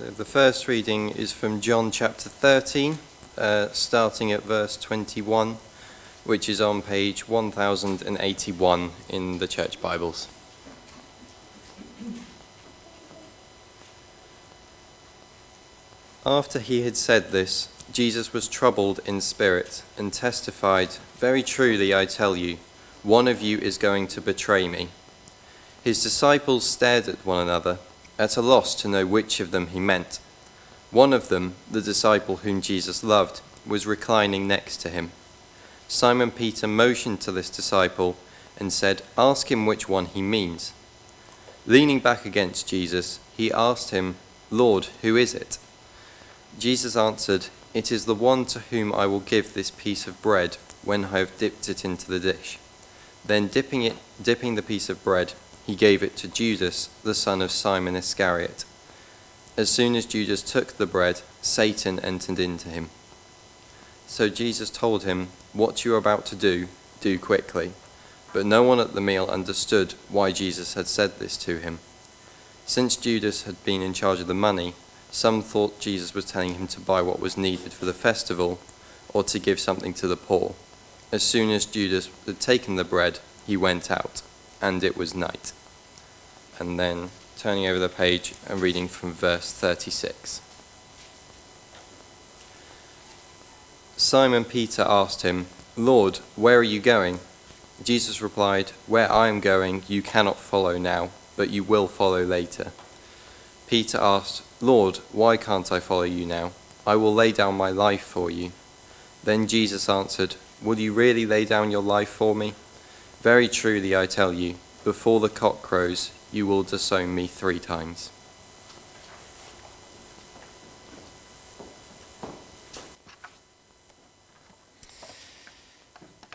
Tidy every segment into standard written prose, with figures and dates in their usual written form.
The first reading is from John chapter 13, starting at verse 21, which is on page 1081 in the Church Bibles. After he had said this, Jesus was troubled in spirit and testified, "Very truly I tell you, one of you is going to betray me." His disciples stared at one another, at a loss to know which of them he meant. One of them, the disciple whom Jesus loved, was reclining next to him. Simon Peter motioned to this disciple and said, "Ask him which one he means." Leaning back against Jesus, he asked him, "Lord, who is it?" Jesus answered, "It is the one to whom I will give this piece of bread when I have dipped it into the dish." Then dipping the piece of bread, he gave it to Judas, the son of Simon Iscariot. As soon as Judas took the bread, Satan entered into him. So Jesus told him, "What you are about to do, do quickly." But no one at the meal understood why Jesus had said this to him. Since Judas had been in charge of the money, some thought Jesus was telling him to buy what was needed for the festival or to give something to the poor. As soon as Judas had taken the bread, he went out, and it was night. And then, turning over the page and reading from verse 36. Simon Peter asked him, "Lord, where are you going?" Jesus replied, "Where I am going, you cannot follow now, but you will follow later." Peter asked, "Lord, why can't I follow you now? I will lay down my life for you." Then Jesus answered, "Will you really lay down your life for me? Very truly I tell you, before the cock crows, you will disown me 3 times.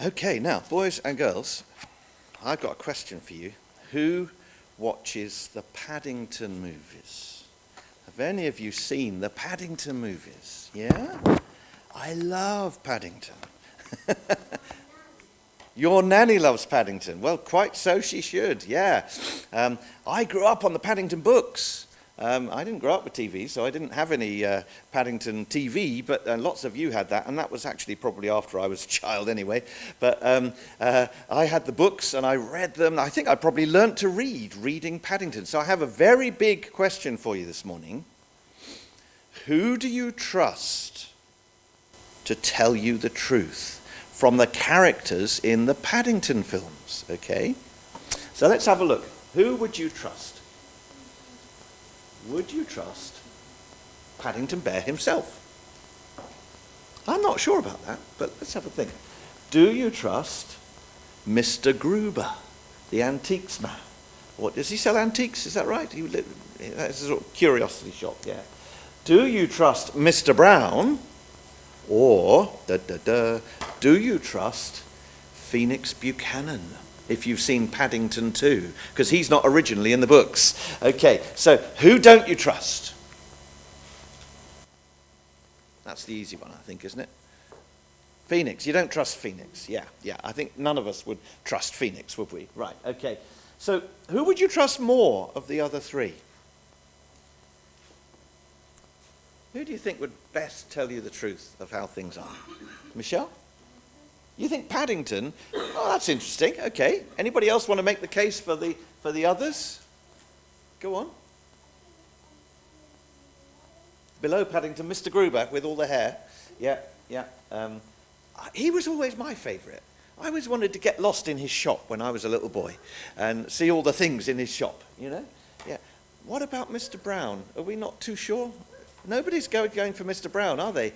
Okay, now, boys and girls, I've got a question for you. Who watches the Paddington movies? Have any of you seen the Paddington movies? Yeah? I love Paddington. Your nanny loves Paddington. Well, quite so she should, yeah. I grew up on the Paddington books. I didn't grow up with TV, so I didn't have any Paddington TV, but lots of you had that, and that was actually probably after I was a child anyway. But I had the books, and I read them. I think I probably learnt to reading Paddington. So I have a very big question for you this morning. Who do you trust to tell you the truth from the characters in the Paddington films? Okay, so let's have a look. Who would you trust? Would you trust Paddington Bear himself? I'm not sure about that, but let's have a think. Do you trust Mr. Gruber, the antiques man? What, does he sell antiques? Is that right? That's a sort of curiosity shop, yeah. Do you trust Mr. Brown? Or, do you trust Phoenix Buchanan, if you've seen Paddington 2? Because he's not originally in the books. Okay, so who don't you trust? That's the easy one, I think, isn't it? Phoenix. You don't trust Phoenix. Yeah. I think none of us would trust Phoenix, would we? Right, okay. So who would you trust more of the other 3? Who do you think would best tell you the truth of how things are? Michelle? You think Paddington? Oh, that's interesting. Okay. Anybody else want to make the case for the others? Go on. Below Paddington, Mr. Gruber with all the hair. Yeah. He was always my favourite. I always wanted to get lost in his shop when I was a little boy and see all the things in his shop, you know? Yeah. What about Mr. Brown? Are we not too sure? Nobody's going for Mr. Brown, are they?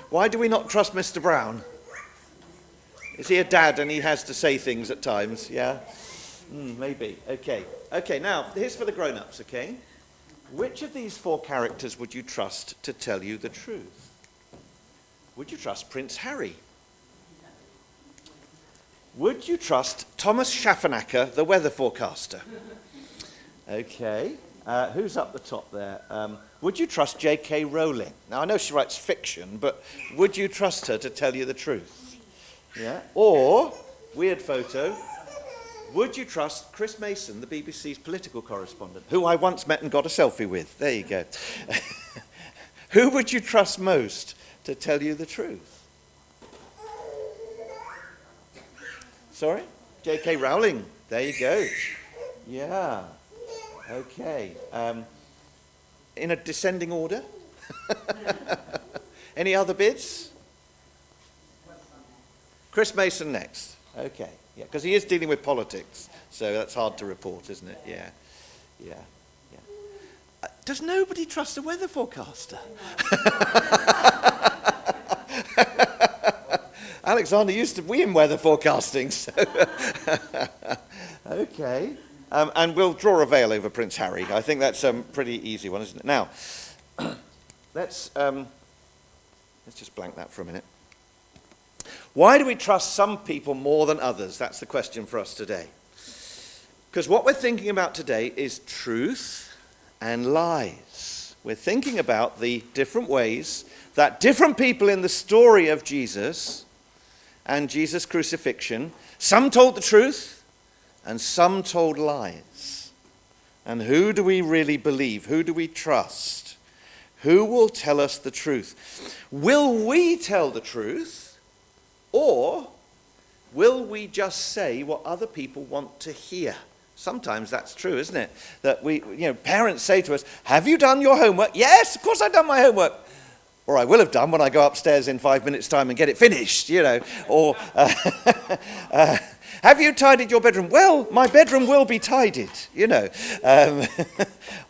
Why do we not trust Mr. Brown? Is he a dad and he has to say things at times? Yeah? Maybe. Okay, now, here's for the grown-ups, okay? Which of these 4 characters would you trust to tell you the truth? Would you trust Prince Harry? Would you trust Thomas Schaffenacker, the weather forecaster? Okay. Who's up the top there? Would you trust J.K. Rowling? Now, I know she writes fiction, but would you trust her to tell you the truth? Yeah? Or, weird photo, Would you trust Chris Mason, the BBC's political correspondent, who I once met and got a selfie with? There you go. Who would you trust most to tell you the truth? Sorry? J.K. Rowling. There you go. Yeah. Okay. In a descending order? Any other bids? Chris Mason next. Okay. Yeah, because he is dealing with politics, so that's hard to report, isn't it? Yeah. Does nobody trust a weather forecaster? Alexander used to be in weather forecasting, so okay. And we'll draw a veil over Prince Harry. I think that's a pretty easy one, isn't it? Now, let's just blank that for a minute. Why do we trust some people more than others? That's the question for us today. Because what we're thinking about today is truth and lies. We're thinking about the different ways that different people in the story of Jesus and Jesus' crucifixion, some told the truth and some told lies. And who do we really believe? Who do we trust? Who will tell us the truth? Will we tell the truth? Or will we just say what other people want to hear? Sometimes that's true, isn't it? That parents say to us, have you done your homework? Yes, of course I've done my homework. Or I will have done when I go upstairs in 5 minutes' time and get it finished, Or, have you tidied your bedroom? Well, my bedroom will be tidied,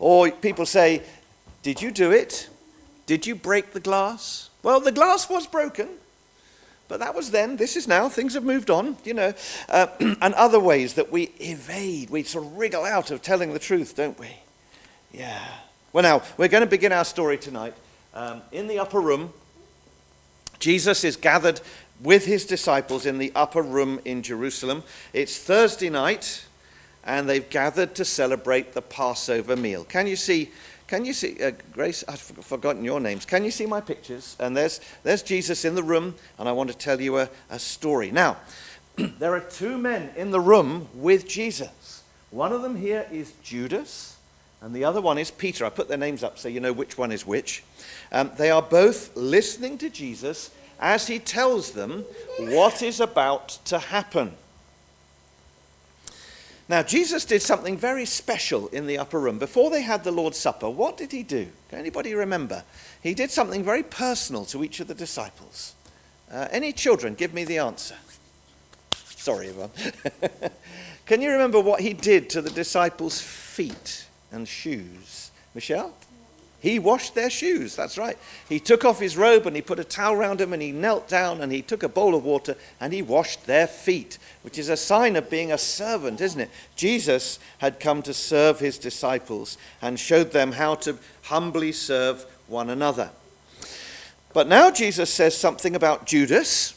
Or people say, did you do it? Did you break the glass? Well, the glass was broken. But that was then, this is now, things have moved on, and other ways that we evade, we sort of wriggle out of telling the truth, don't we? Yeah. Well, now, we're going to begin our story tonight. In the upper room, Jesus is gathered with his disciples in the upper room in Jerusalem. It's Thursday night, and they've gathered to celebrate the Passover meal. Can you see, Grace, I've forgotten your names. Can you see my pictures? And there's Jesus in the room, and I want to tell you a story. Now, there are two men in the room with Jesus. One of them here is Judas, and the other one is Peter. I put their names up so you know which one is which. They are both listening to Jesus as he tells them what is about to happen. Now, Jesus did something very special in the upper room. Before they had the Lord's Supper, what did he do? Can anybody remember? He did something very personal to each of the disciples. Any children, give me the answer. Sorry, everyone. Can you remember what he did to the disciples' feet and shoes? Michelle? He washed their shoes, that's right. He took off his robe and he put a towel around him and he knelt down and he took a bowl of water and he washed their feet, which is a sign of being a servant, isn't it? Jesus had come to serve his disciples and showed them how to humbly serve one another. But now Jesus says something about Judas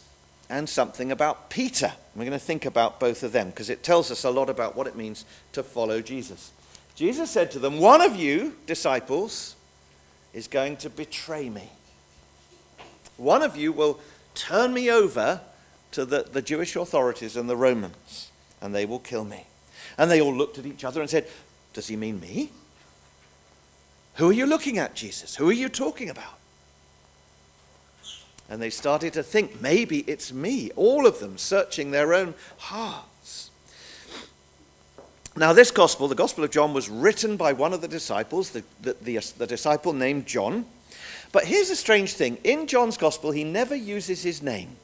and something about Peter. We're going to think about both of them because it tells us a lot about what it means to follow Jesus. Jesus said to them, one of you, disciples, is going to betray me. One of you will turn me over to the Jewish authorities and the Romans, and they will kill me. And they all looked at each other and said, does he mean me? Who are you looking at, Jesus? Who are you talking about? And they started to think, maybe it's me, all of them searching their own hearts. Now this gospel, the Gospel of John, was written by one of the disciples, the disciple named John. But here's a strange thing. In John's gospel, he never uses his name.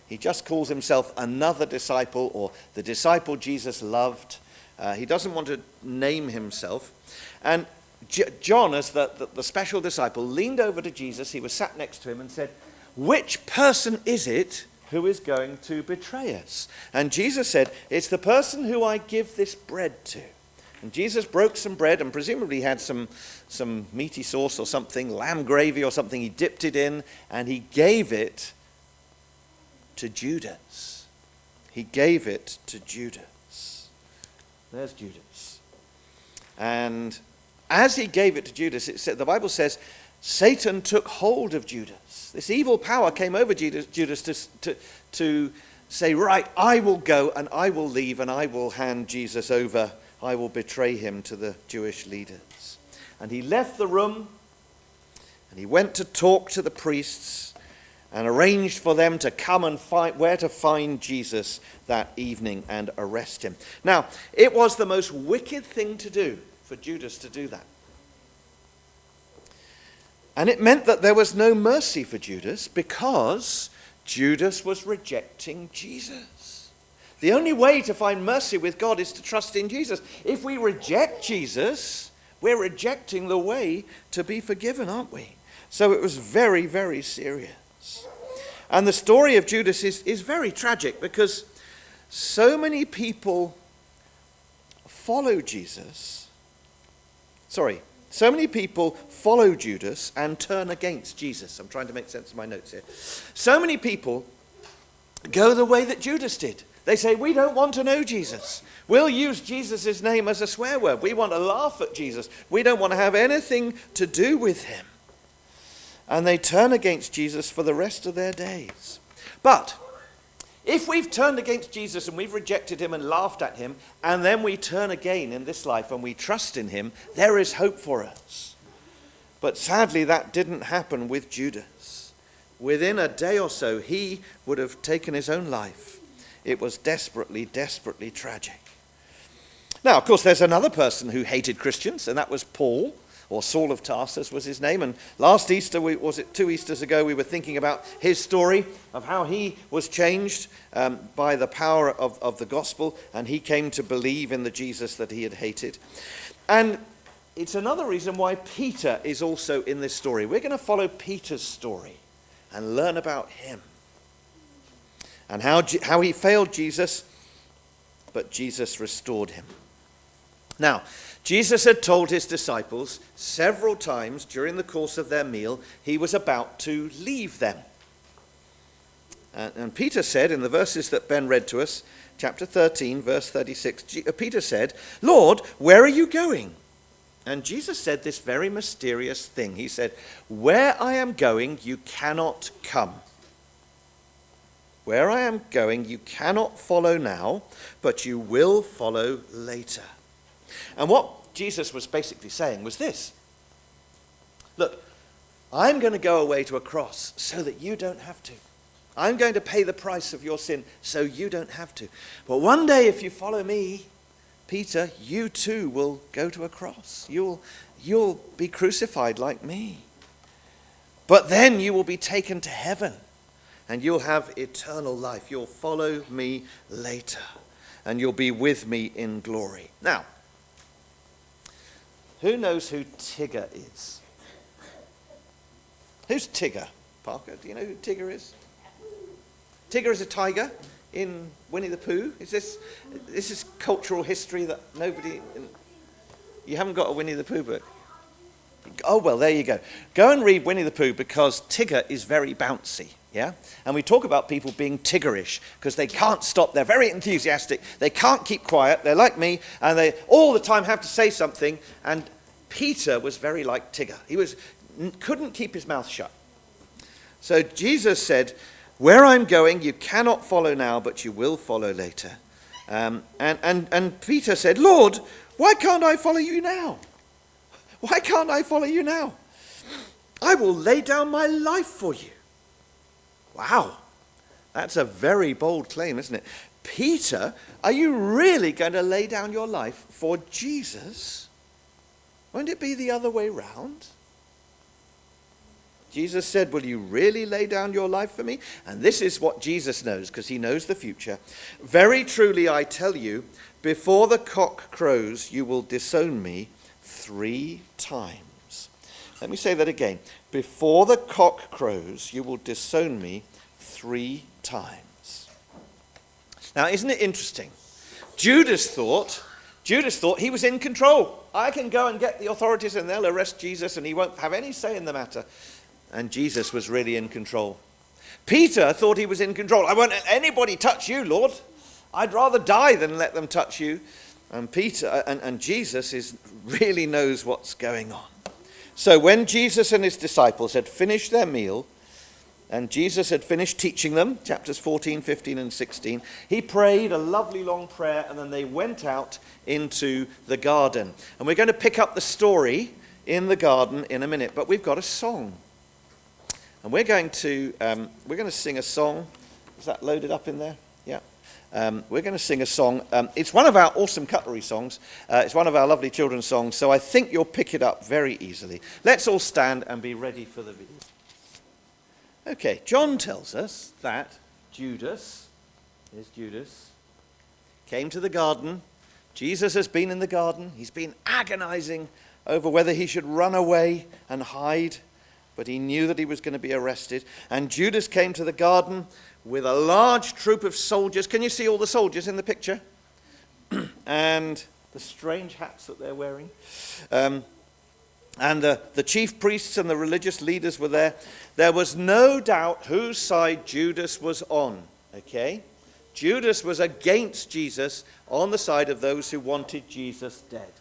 He just calls himself another disciple or the disciple Jesus loved. He doesn't want to name himself. And John, as the special disciple, leaned over to Jesus. He was sat next to him and said, which person is it who is going to betray us? And Jesus said, it's the person who I give this bread to. And Jesus broke some bread and presumably had some meaty sauce or something, lamb gravy or something. He dipped it in and he gave it to Judas. He gave it to Judas. There's Judas. And as he gave it to Judas, the Bible says, Satan took hold of Judas. This evil power came over Judas to say, right, I will go and I will leave and I will hand Jesus over. I will betray him to the Jewish leaders. And he left the room and he went to talk to the priests and arranged for them to come and find where to find Jesus that evening and arrest him. Now, it was the most wicked thing to do for Judas to do that. And it meant that there was no mercy for Judas because Judas was rejecting Jesus. The only way to find mercy with God is to trust in Jesus. If we reject Jesus, we're rejecting the way to be forgiven, aren't we? So it was very, very serious. And the story of Judas is very tragic because so many people follow Jesus. So many people follow Judas and turn against Jesus. I'm trying to make sense of my notes here. So many people go the way that Judas did. They say, we don't want to know Jesus. We'll use Jesus' name as a swear word. We want to laugh at Jesus. We don't want to have anything to do with him. And they turn against Jesus for the rest of their days. But if we've turned against Jesus and we've rejected him and laughed at him, and then we turn again in this life and we trust in him, there is hope for us. But sadly, that didn't happen with Judas. Within a day or so, he would have taken his own life. It was desperately, desperately tragic. Now, of course, there's another person who hated Christians, and that was Paul, or Saul of Tarsus was his name. And last Easter, was it 2 Easters ago, we were thinking about his story of how he was changed by the power of the gospel, and he came to believe in the Jesus that he had hated. And it's another reason why Peter is also in this story. We're going to follow Peter's story and learn about him and how he failed Jesus, but Jesus restored him. Now, Jesus had told his disciples several times during the course of their meal he was about to leave them. And Peter said in the verses that Ben read to us, chapter 13, verse 36, Peter said, Lord, where are you going? And Jesus said this very mysterious thing. He said, where I am going, you cannot come. Where I am going, you cannot follow now, but you will follow later. And what Jesus was basically saying was this. Look, I'm going to go away to a cross so that you don't have to. I'm going to pay the price of your sin so you don't have to. But one day if you follow me, Peter, you too will go to a cross. You'll be crucified like me. But then you will be taken to heaven and you'll have eternal life. You'll follow me later and you'll be with me in glory. Now, who knows who Tigger is? Who's Tigger? Parker, do you know who Tigger is? Tigger is a tiger in Winnie the Pooh. This is cultural history that nobody... You haven't got a Winnie the Pooh book? Oh, well, there you go. Go and read Winnie the Pooh because Tigger is very bouncy, yeah? And we talk about people being Tiggerish because they can't stop. They're very enthusiastic. They can't keep quiet. They're like me, and they all the time have to say something. And Peter was very like Tigger. He couldn't keep his mouth shut. So Jesus said, where I'm going, you cannot follow now, but you will follow later. And Peter said, Lord, why can't I follow you now? Why can't I follow you now? I will lay down my life for you. Wow, that's a very bold claim, isn't it? Peter, are you really going to lay down your life for Jesus? Won't it be the other way round? Jesus said, will you really lay down your life for me? And this is what Jesus knows, because he knows the future. Very truly, I tell you, before the cock crows, you will disown me 3 times. Let me say that again. Before the cock crows, you will disown me 3 times. Now, isn't it interesting? Judas thought he was in control. I can go and get the authorities and they'll arrest Jesus and he won't have any say in the matter. And Jesus was really in control. Peter thought he was in control. I won't let anybody touch you, Lord. I'd rather die than let them touch you. And Peter and Jesus really knows what's going on. So when Jesus and his disciples had finished their meal, and Jesus had finished teaching them, chapters 14, 15, and 16. He prayed a lovely long prayer, and then they went out into the garden. And we're going to pick up the story in the garden in a minute, but we've got a song. And we're going to sing a song. Is that loaded up in there? Yeah. We're going to sing a song. It's one of our awesome cutlery songs. It's one of our lovely children's songs, so I think you'll pick it up very easily. Let's all stand and be ready for the video. Okay, John tells us that Judas, here's Judas, came to the garden. Jesus has been in the garden. He's been agonizing over whether he should run away and hide, but he knew that he was going to be arrested. And Judas came to the garden with a large troop of soldiers. Can you see all the soldiers in the picture? And the strange hats that they're wearing. And the chief priests and the religious leaders were there. There was no doubt whose side Judas was on, okay? Judas was against Jesus, on the side of those who wanted Jesus dead.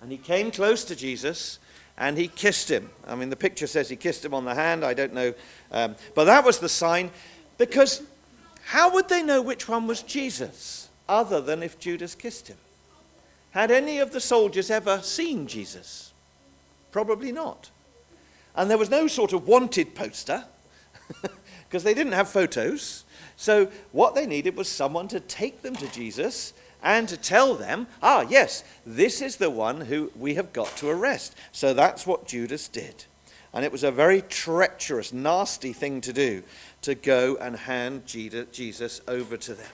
And he came close to Jesus and he kissed him. I mean, the picture says he kissed him on the hand. I don't know. But that was the sign, because how would they know which one was Jesus other than if Judas kissed him? Had any of the soldiers ever seen Jesus? Probably not. And there was no sort of wanted poster because they didn't have photos. So what they needed was someone to take them to Jesus and to tell them, yes, this is the one who we have got to arrest. So that's what Judas did. And it was a very treacherous, nasty thing to do, to go and hand Jesus over to them.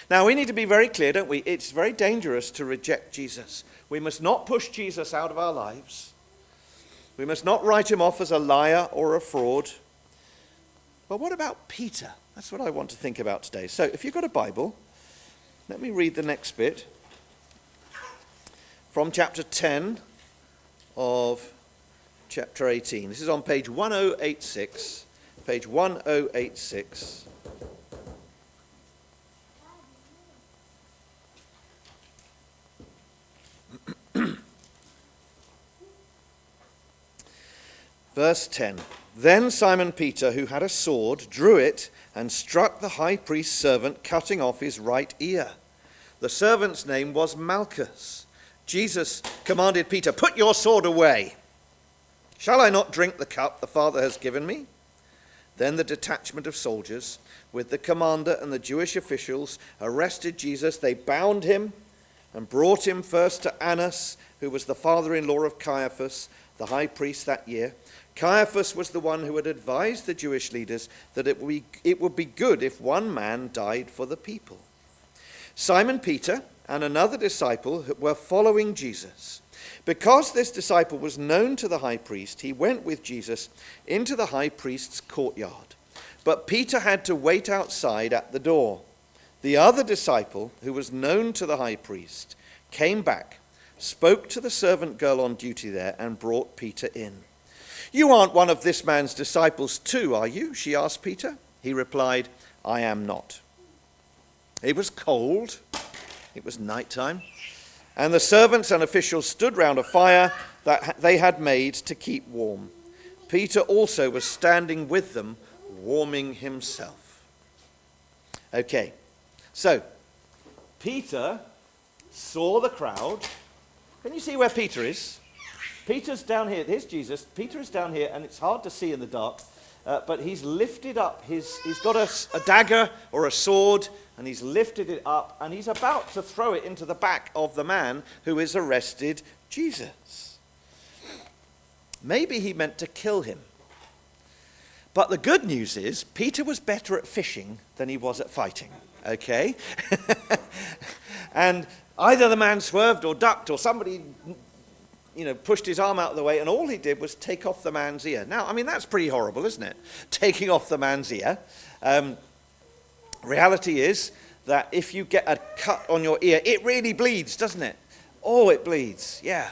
Now, we need to be very clear, don't we? It's very dangerous to reject Jesus. We must not push Jesus out of our lives. We must not write him off as a liar or a fraud. But what about Peter? That's what I want to think about today. So if you've got a Bible, let me read the next bit from chapter 10 of chapter 18. This is on page 1086. Page 1086. Verse 10, Then Simon Peter, who had a sword, drew it and struck the high priest's servant, cutting off his right ear. The servant's name was Malchus. Jesus commanded Peter, Put your sword away. Shall I not drink the cup the Father has given me? Then the detachment of soldiers, with the commander and the Jewish officials, arrested Jesus. They bound him and brought him first to Annas, who was the father-in-law of Caiaphas, the high priest that year. Caiaphas was the one who had advised the Jewish leaders that it would be good if one man died for the people. Simon Peter and another disciple were following Jesus. Because this disciple was known to the high priest, he went with Jesus into the high priest's courtyard. But Peter had to wait outside at the door. The other disciple, who was known to the high priest, came back, spoke to the servant girl on duty there, and brought Peter in. You aren't one of this man's disciples too, are you? She asked Peter. He replied, I am not. It was cold. It was nighttime. And the servants and officials stood round a fire that they had made to keep warm. Peter also was standing with them, warming himself. Okay, so Peter saw the crowd. Can you see where Peter is? Peter's down here. Here's Jesus. Peter is down here, and it's hard to see in the dark. But he's lifted up he's got a dagger or a sword, and he's lifted it up, and he's about to throw it into the back of the man who has arrested Jesus. Maybe he meant to kill him. But the good news is, Peter was better at fishing than he was at fighting. Okay? And either the man swerved or ducked, or somebody pushed his arm out of the way, and all he did was take off the man's ear. Now, I mean, that's pretty horrible, isn't it? Taking off the man's ear. Reality is that if you get a cut on your ear, it really bleeds, doesn't it? Oh, it bleeds, yeah.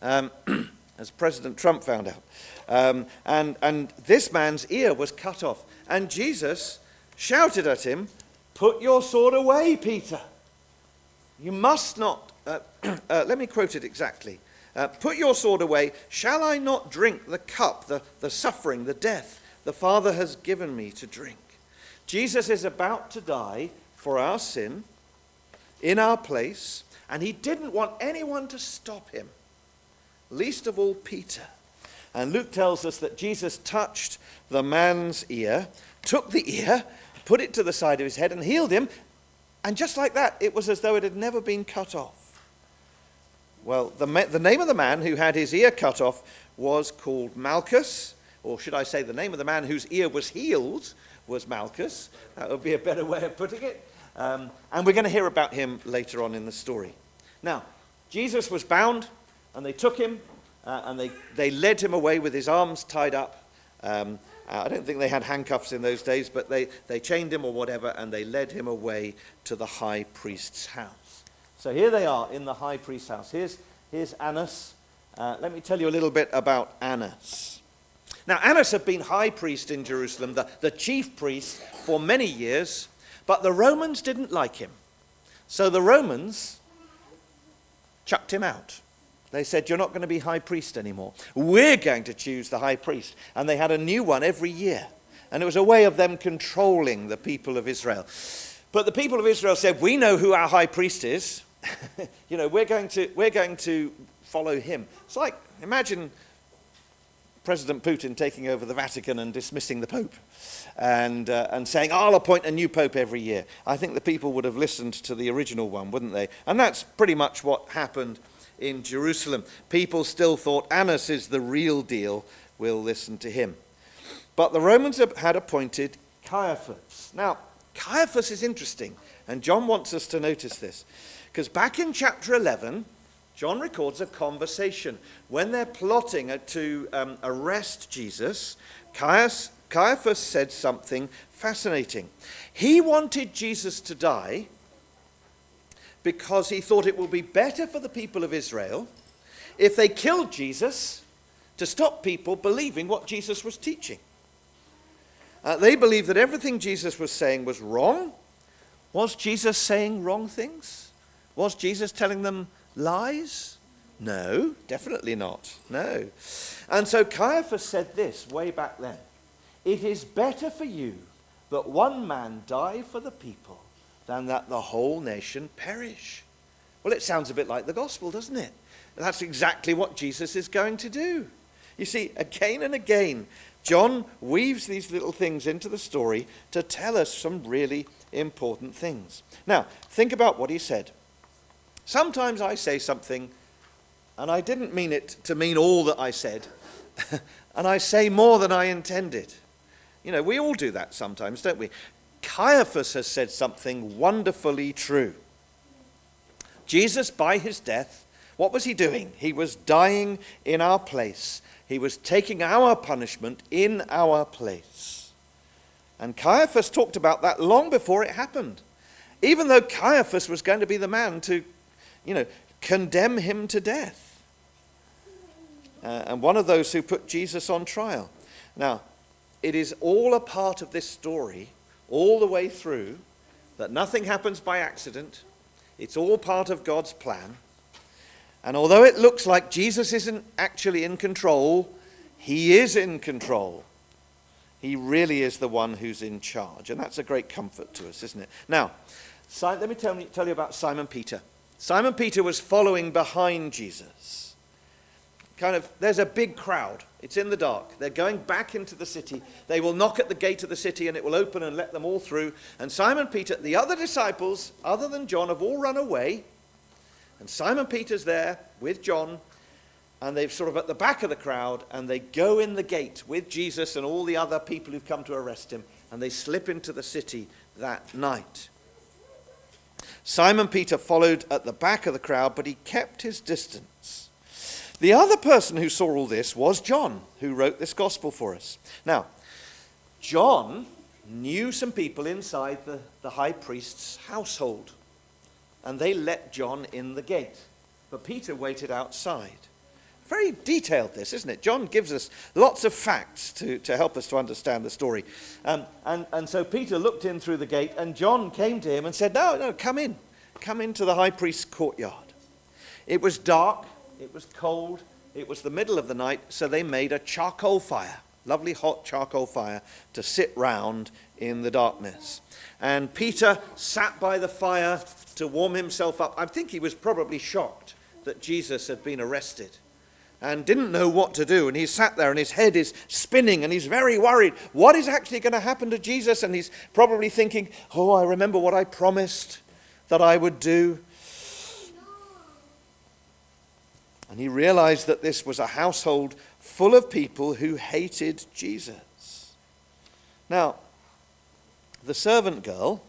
As President Trump found out. And this man's ear was cut off. And Jesus shouted at him, Put your sword away, Peter. You must not. Let me quote it exactly. Put your sword away. Shall I not drink the cup, the suffering, the death the Father has given me to drink. Jesus is about to die for our sin, in our place, and he didn't want anyone to stop him, least of all Peter. And Luke tells us that Jesus touched the man's ear, took the ear, put it to the side of his head and healed him, and just like that, it was as though it had never been cut off. Well, the name of the man who had his ear cut off was called Malchus, or should I say the name of the man whose ear was healed was Malchus. That would be a better way of putting it. And we're going to hear about him later on in the story. Now, Jesus was bound, and they took him, and they led him away with his arms tied up. I don't think they had handcuffs in those days, but they chained him or whatever, and they led him away to the high priest's house. So here they are in the high priest's house. Here's Annas. Let me tell you a little bit about Annas. Now, Annas had been high priest in Jerusalem, the chief priest, for many years, but the Romans didn't like him. So the Romans chucked him out. They said, you're not going to be high priest anymore. We're going to choose the high priest. And they had a new one every year. And it was a way of them controlling the people of Israel. But the people of Israel said, we know who our high priest is. We're going to follow him. It's like, imagine President Putin taking over the Vatican and dismissing the Pope and saying, I'll appoint a new Pope every year. I think the people would have listened to the original one, wouldn't they? And that's pretty much what happened in Jerusalem. People still thought Annas is the real deal. We'll listen to him. But the Romans had appointed Caiaphas. Now, Caiaphas is interesting, and John wants us to notice this. Because back in chapter 11, John records a conversation. When they're plotting to arrest Jesus, Caiaphas said something fascinating. He wanted Jesus to die because he thought it would be better for the people of Israel if they killed Jesus to stop people believing what Jesus was teaching. They believed that everything Jesus was saying was wrong. Was Jesus saying wrong things? Was Jesus telling them lies? No, definitely not. No. And so Caiaphas said this way back then. It is better for you that one man die for the people than that the whole nation perish. Well, it sounds a bit like the gospel, doesn't it? That's exactly what Jesus is going to do. You see, again and again, John weaves these little things into the story to tell us some really important things. Now, think about what he said. Sometimes I say something, and I didn't mean it to mean all that I said, and I say more than I intended. We all do that sometimes, don't we? Caiaphas has said something wonderfully true. Jesus, by his death, what was he doing? He was dying in our place. He was taking our punishment in our place. And Caiaphas talked about that long before it happened. Even though Caiaphas was going to be the man to, condemn him to death. And one of those who put Jesus on trial. Now, it is all a part of this story, all the way through, that nothing happens by accident. It's all part of God's plan. And although it looks like Jesus isn't actually in control, he is in control. He really is the one who's in charge. And that's a great comfort to us, isn't it? Now, let me tell you about Simon Peter. Simon Peter was following behind Jesus. There's a big crowd. It's in the dark. They're going back into the city. They will knock at the gate of the city and it will open and let them all through. And Simon Peter, the other disciples, other than John, have all run away. And Simon Peter's there with John, and they're sort of at the back of the crowd, and they go in the gate with Jesus and all the other people who've come to arrest him, and they slip into the city that night. Simon Peter followed at the back of the crowd, but he kept his distance. The other person who saw all this was John, who wrote this gospel for us. Now, John knew some people inside the high priest's household, and they let John in the gate. But Peter waited outside. Very detailed, this, isn't it? John gives us lots of facts to help us to understand the story. And so Peter looked in through the gate, and John came to him and said, No, come in. Come into the high priest's courtyard. It was dark. It was cold. It was the middle of the night, so they made a charcoal fire. lovely hot charcoal fire to sit round in the darkness. And Peter sat by the fire to warm himself up. I think he was probably shocked that Jesus had been arrested and didn't know what to do. And he sat there and his head is spinning and he's very worried. What is actually going to happen to Jesus? And he's probably thinking, oh, I remember what I promised that I would do. And he realized that this was a household full of people who hated Jesus. Now, the servant girl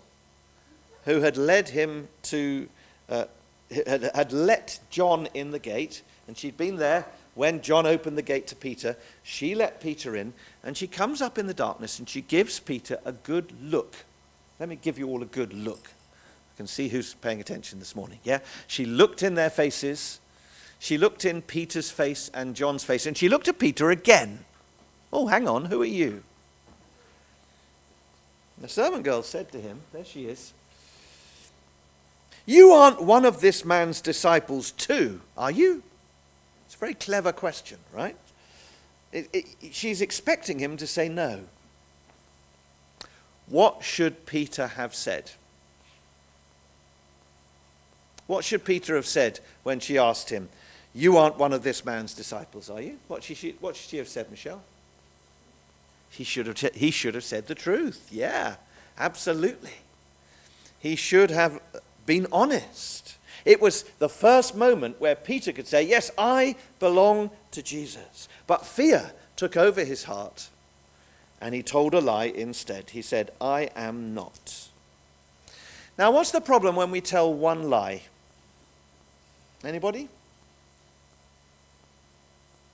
who had led him to, had let John in the gate, and she'd been there when John opened the gate to Peter, she let Peter in, and she comes up in the darkness and she gives Peter a good look. Let me give you all a good look. I can see who's paying attention this morning, yeah? She looked in their faces. She looked in Peter's face and John's face, and she looked at Peter again. Oh, hang on, who are you? The servant girl said to him, there she is, you aren't one of this man's disciples too, are you? It's a very clever question, right? She's expecting him to say no. What should Peter have said? What should Peter have said when she asked him, you aren't one of this man's disciples, are you? What should she have said, Michelle? He should have said the truth. Yeah, absolutely. He should have been honest. It was the first moment where Peter could say, yes, I belong to Jesus. But fear took over his heart, and he told a lie instead. He said, I am not. Now, what's the problem when we tell one lie? Anybody?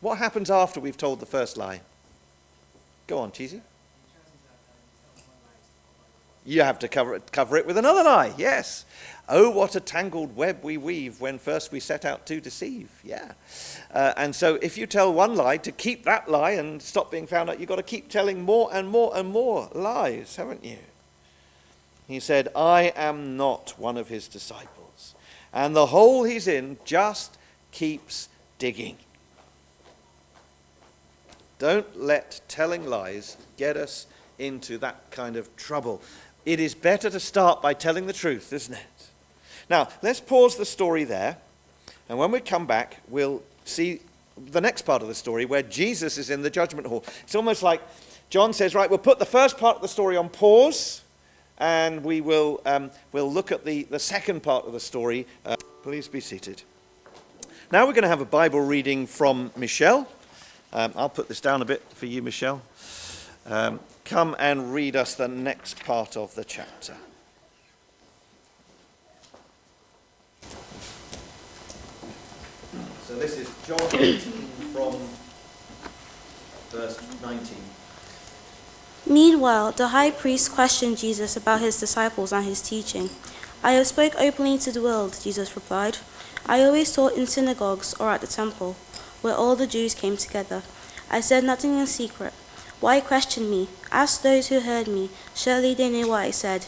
What happens after we've told the first lie? Go on, Cheesy. You have to cover it with another lie, yes. Oh, what a tangled web we weave when first we set out to deceive, yeah. And so if you tell one lie, to keep that lie and stop being found out, you've got to keep telling more and more and more lies, haven't you? He said, I am not one of his disciples. And the hole he's in just keeps digging. Don't let telling lies get us into that kind of trouble. It is better to start by telling the truth, isn't it? Now, let's pause the story there. And when we come back, we'll see the next part of the story where Jesus is in the judgment hall. It's almost like John says, right, we'll put the first part of the story on pause, and we'll look at the second part of the story. Please be seated. Now we're going to have a Bible reading from Michelle. I'll put this down a bit for you, Michelle. Come and read us the next part of the chapter. So this is John 18 from verse 19. Meanwhile, the high priest questioned Jesus about his disciples and his teaching. I have spoke openly to the world, Jesus replied. I always taught in synagogues or at the temple, where all the Jews came together. I said nothing in secret. Why question me? Ask those who heard me. Surely they knew what I said.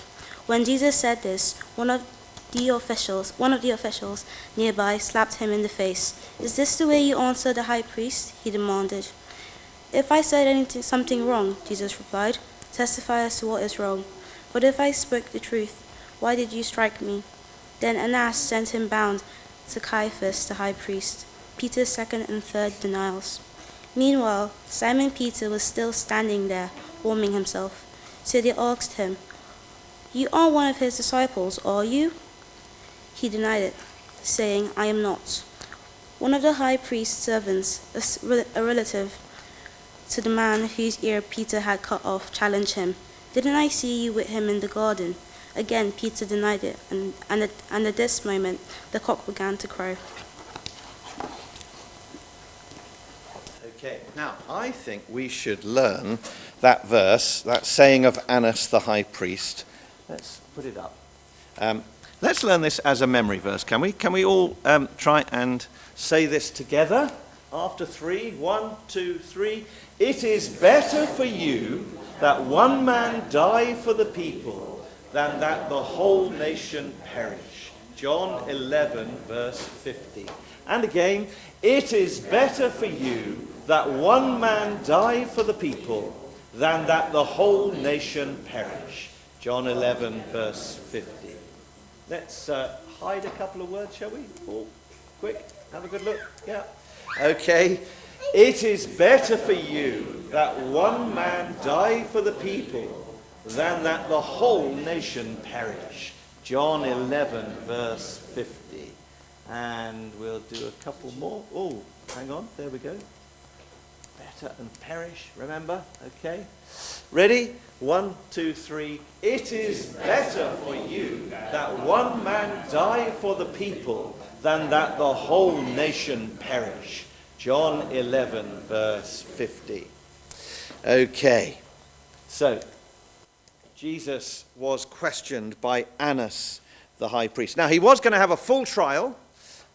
When Jesus said this, one of the officials nearby slapped him in the face. Is this the way you answer the high priest? He demanded. If I said something wrong, Jesus replied, testify as to what is wrong. But if I spoke the truth, why did you strike me? Then Annas sent him bound to Caiaphas, the high priest. Peter's second and third denials. Meanwhile, Simon Peter was still standing there, warming himself. So they asked him, you aren't one of his disciples, are you? He denied it, saying, I am not. One of the high priest's servants, a relative to the man whose ear Peter had cut off, challenged him. Didn't I see you with him in the garden? Again, Peter denied it, and at this moment, the cock began to crow. Okay, now I think we should learn that verse, that saying of Annas the high priest. Let's put it up. Let's learn this as a memory verse, can we? Can we all try and say this together? After 3, 1, 2, 3. It is better for you that one man die for the people than that the whole nation perish. John 11, verse 50. And again, it is better for you that one man die for the people than that the whole nation perish. John 11, verse 50. Let's hide a couple of words, shall we? All quick, have a good look. Yeah. Okay. It is better for you that one man die for the people than that the whole nation perish. John 11, verse 50. And we'll do a couple more. Oh, hang on. There we go. Better and perish, remember? Okay. Ready? 1, 2, 3. It is better for you that one man die for the people than that the whole nation perish. John 11, verse 50. Okay. So, Jesus was questioned by Annas, the high priest. Now, he was going to have a full trial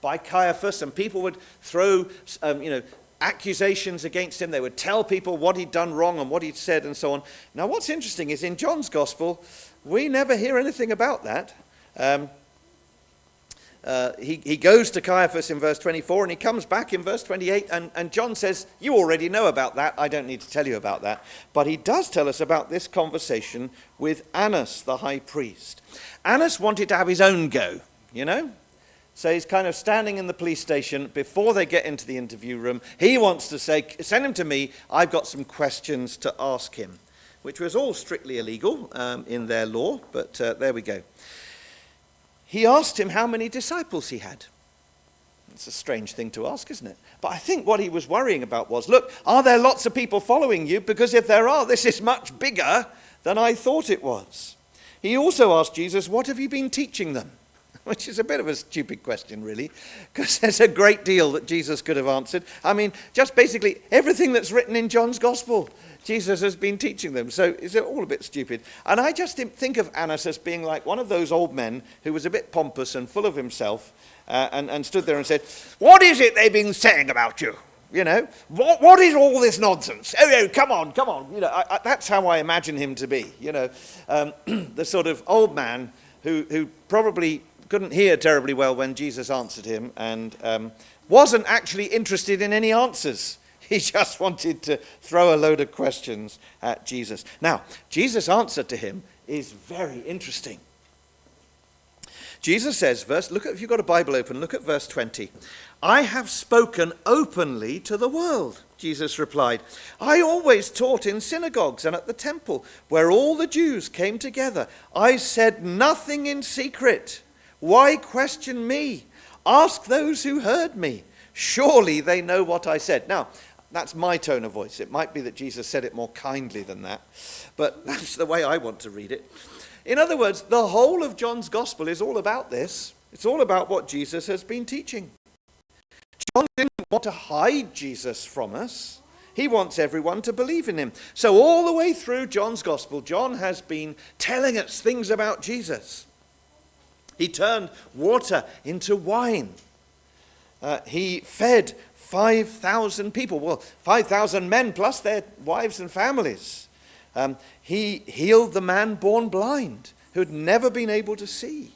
by Caiaphas, and people would throw, accusations against him. They would tell people what he'd done wrong and what he'd said and so on. Now, what's interesting is in John's Gospel, we never hear anything about that. He goes to Caiaphas in verse 24, and he comes back in verse 28, and John says, you already know about that. I don't need to tell you about that. But he does tell us about this conversation with Annas, the high priest. Annas wanted to have his own go, you know. So he's kind of standing in the police station before they get into the interview room. He wants to say, send him to me. I've got some questions to ask him, which was all strictly illegal in their law, but there we go. He asked him how many disciples he had. It's a strange thing to ask, isn't it? But I think what he was worrying about was, look, are there lots of people following you? Because if there are, this is much bigger than I thought it was. He also asked Jesus, what have you been teaching them? Which is a bit of a stupid question, really, because there's a great deal that Jesus could have answered. I mean, just basically everything that's written in John's Gospel, Jesus has been teaching them. So it's all a bit stupid. And I just think of Annas as being like one of those old men who was a bit pompous and full of himself and stood there and said, what is it they've been saying about you? You know, what is all this nonsense? Oh, come on. You know, that's how I imagine him to be. You know, the sort of old man who probably couldn't hear terribly well when Jesus answered him and wasn't actually interested in any answers. He just wanted to throw a load of questions at Jesus. Now, Jesus' answer to him is very interesting. Jesus says, if you've got a Bible open, look at verse 20. I have spoken openly to the world, Jesus replied. I always taught in synagogues and at the temple, where all the Jews came together. I said nothing in secret. Why question me? Ask those who heard me. Surely they know what I said. Now, that's my tone of voice. It might be that Jesus said it more kindly than that, but that's the way I want to read it. In other words, the whole of John's Gospel is all about this. It's all about what Jesus has been teaching. John didn't want to hide Jesus from us. He wants everyone to believe in him. So all the way through John's Gospel, John has been telling us things about Jesus. He turned water into wine. He fed 5,000 people. Well, 5,000 men plus their wives and families. He healed the man born blind who had never been able to see.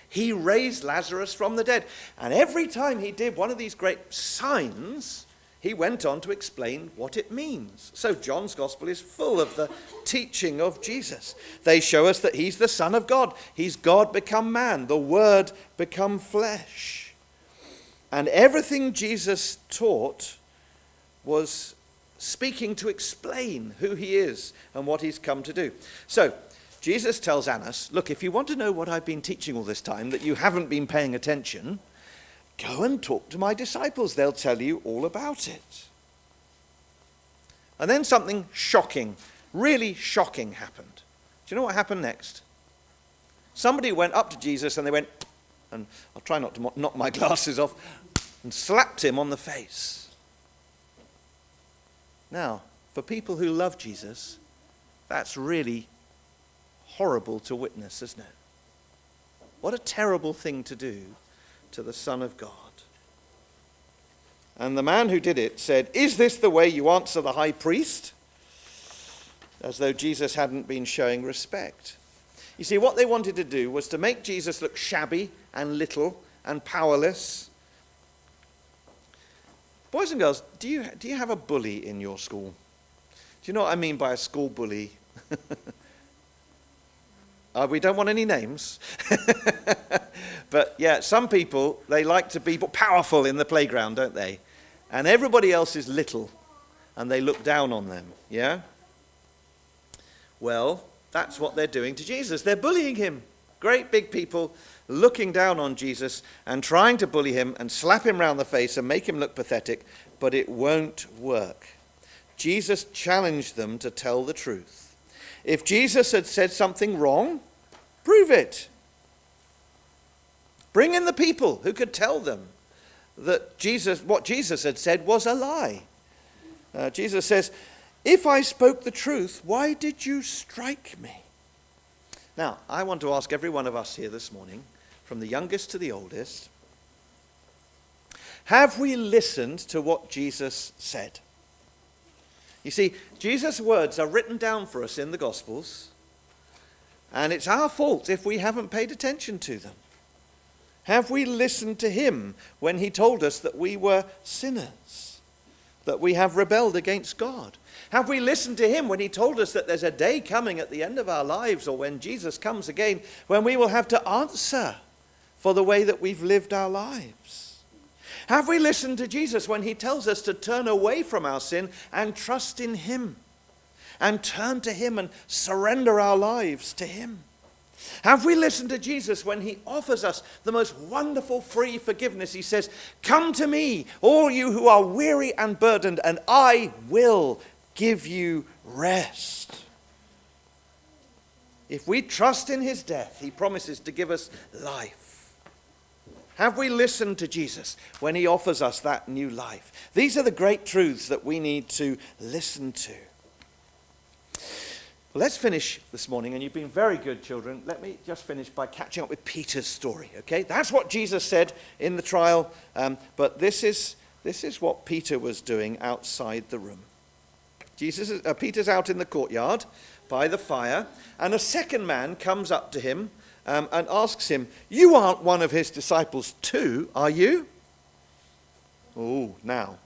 He raised Lazarus from the dead. And every time he did one of these great signs, he went on to explain what it means. So John's Gospel is full of the teaching of Jesus. They show us that he's the Son of God. He's God become man, the Word become flesh. And everything Jesus taught was speaking to explain who he is and what he's come to do. So Jesus tells Annas, look, if you want to know what I've been teaching all this time, that you haven't been paying attention, go and talk to my disciples. They'll tell you all about it. And then something shocking, really shocking happened. Do you know what happened next? Somebody went up to Jesus and they went, and I'll try not to knock my glasses off, and slapped him on the face. Now, for people who love Jesus, that's really horrible to witness, isn't it? What a terrible thing to do to the Son of God. And the man who did it said, is this the way you answer the high priest? As though Jesus hadn't been showing respect. You see, what they wanted to do was to make Jesus look shabby and little and powerless. Boys and girls, do you have a bully in your school? Do you know what I mean by a school bully? We don't want any names. But yeah, some people, they like to be powerful in the playground, don't they? And everybody else is little, and they look down on them, yeah? Well, that's what they're doing to Jesus. They're bullying him. Great big people looking down on Jesus and trying to bully him and slap him round the face and make him look pathetic, but it won't work. Jesus challenged them to tell the truth. If Jesus had said something wrong, prove it. Bring in the people who could tell them that what Jesus had said was a lie. Jesus says, if I spoke the truth, why did you strike me? Now, I want to ask every one of us here this morning, from the youngest to the oldest, have we listened to what Jesus said? You see, Jesus' words are written down for us in the Gospels, and it's our fault if we haven't paid attention to them. Have we listened to him when he told us that we were sinners, that we have rebelled against God? Have we listened to him when he told us that there's a day coming at the end of our lives, or when Jesus comes again, when we will have to answer for the way that we've lived our lives? Have we listened to Jesus when he tells us to turn away from our sin and trust in him, and turn to him and surrender our lives to him? Have we listened to Jesus when he offers us the most wonderful free forgiveness? He says, come to me, all you who are weary and burdened, and I will give you rest. If we trust in his death, he promises to give us life. Have we listened to Jesus when he offers us that new life? These are the great truths that we need to listen to. Well, let's finish this morning, and you've been very good, children. Let me just finish by catching up with Peter's story, okay? That's what Jesus said in the trial, but this is what Peter was doing outside the room. Peter's out in the courtyard by the fire, and a second man comes up to him and asks him, you aren't one of his disciples too, are you? Oh, now,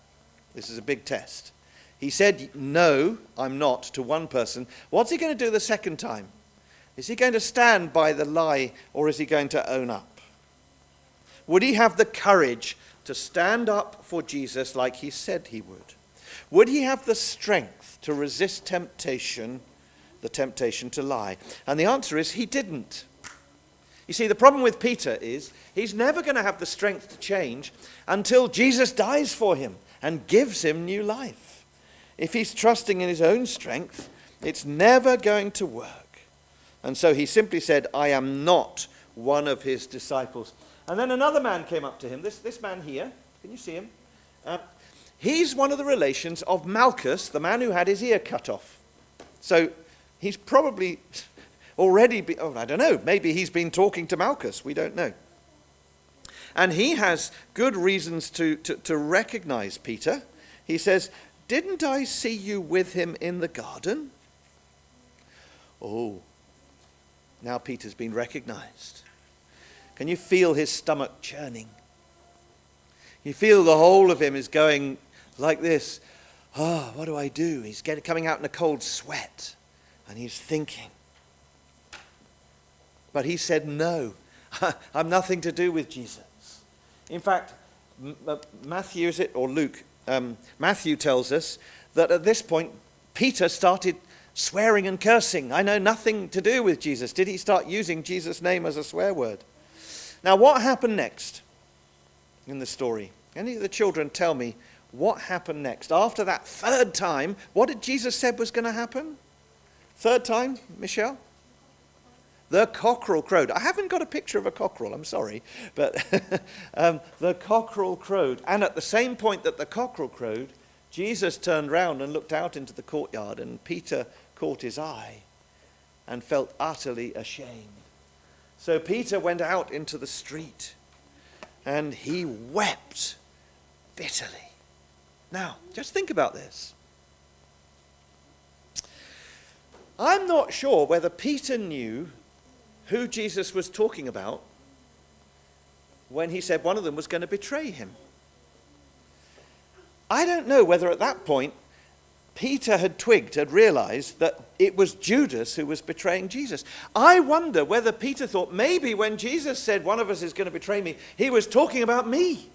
this is a big test. He said, no, I'm not, to one person. What's he going to do the second time? Is he going to stand by the lie, or is he going to own up? Would he have the courage to stand up for Jesus like he said he would? Would he have the strength to resist temptation, the temptation to lie? And the answer is he didn't. You see, the problem with Peter is he's never going to have the strength to change until Jesus dies for him and gives him new life. If he's trusting in his own strength, it's never going to work. And so he simply said, I am not one of his disciples. And then another man came up to him, this man here. Can you see him? He's one of the relations of Malchus, the man who had his ear cut off. So he's probably already, I don't know, maybe he's been talking to Malchus, we don't know. And he has good reasons to recognize Peter. He says, didn't I see you with him in the garden? Oh, now Peter's been recognized. Can you feel his stomach churning? You feel the whole of him is going like this. Oh, what do I do? He's coming out in a cold sweat, and he's thinking. But he said, no, I'm nothing to do with Jesus. In fact, Matthew, is it, or Luke? Matthew tells us that at this point, Peter started swearing and cursing. I know nothing to do with Jesus. Did he start using Jesus' name as a swear word? Now, what happened next in the story? Any of the children tell me what happened next? After that third time, what did Jesus said was going to happen? Third time, Michelle? The cockerel crowed. I haven't got a picture of a cockerel, I'm sorry. But the cockerel crowed. And at the same point that the cockerel crowed, Jesus turned round and looked out into the courtyard, and Peter caught his eye and felt utterly ashamed. So Peter went out into the street and he wept bitterly. Now, just think about this. I'm not sure whether Peter knew who Jesus was talking about when he said one of them was going to betray him. I don't know whether at that point Peter had realized that it was Judas who was betraying Jesus. I wonder whether Peter thought maybe when Jesus said one of us is going to betray me, he was talking about me.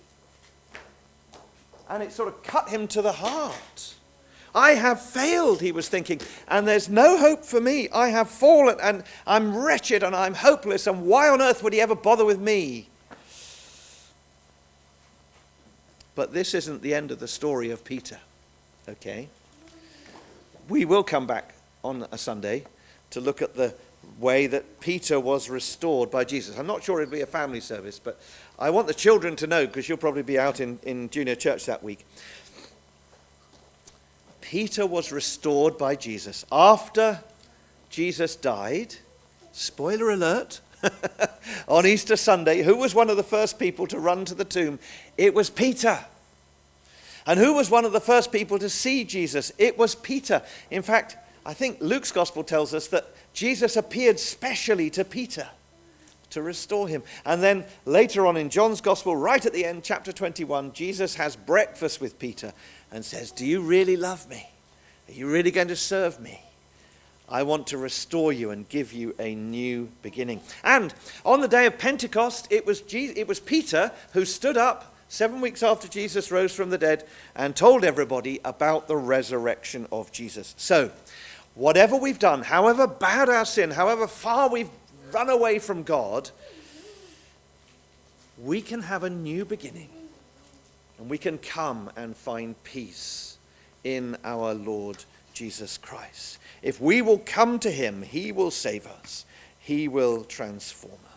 And it sort of cut him to the heart. I have failed, he was thinking, and there's no hope for me. I have fallen, and I'm wretched, and I'm hopeless, and why on earth would he ever bother with me? But this isn't the end of the story of Peter, okay? We will come back on a Sunday to look at the way that Peter was restored by Jesus. I'm not sure it'll be a family service, but I want the children to know, because you'll probably be out in junior church that week. Peter was restored by Jesus. After Jesus died, spoiler alert, on Easter Sunday, who was one of the first people to run to the tomb? It was Peter. And who was one of the first people to see Jesus? It was Peter. In fact, I think Luke's gospel tells us that Jesus appeared specially to Peter to restore him. And then later on in John's gospel, right at the end, chapter 21, Jesus has breakfast with Peter and says, do you really love me? Are you really going to serve me? I want to restore you and give you a new beginning. And on the day of Pentecost, it was Peter who stood up 7 weeks after Jesus rose from the dead and told everybody about the resurrection of Jesus. So, whatever we've done, however bad our sin, however far we've run away from God, we can have a new beginning. And we can come and find peace in our Lord Jesus Christ. If we will come to him, he will save us. He will transform us.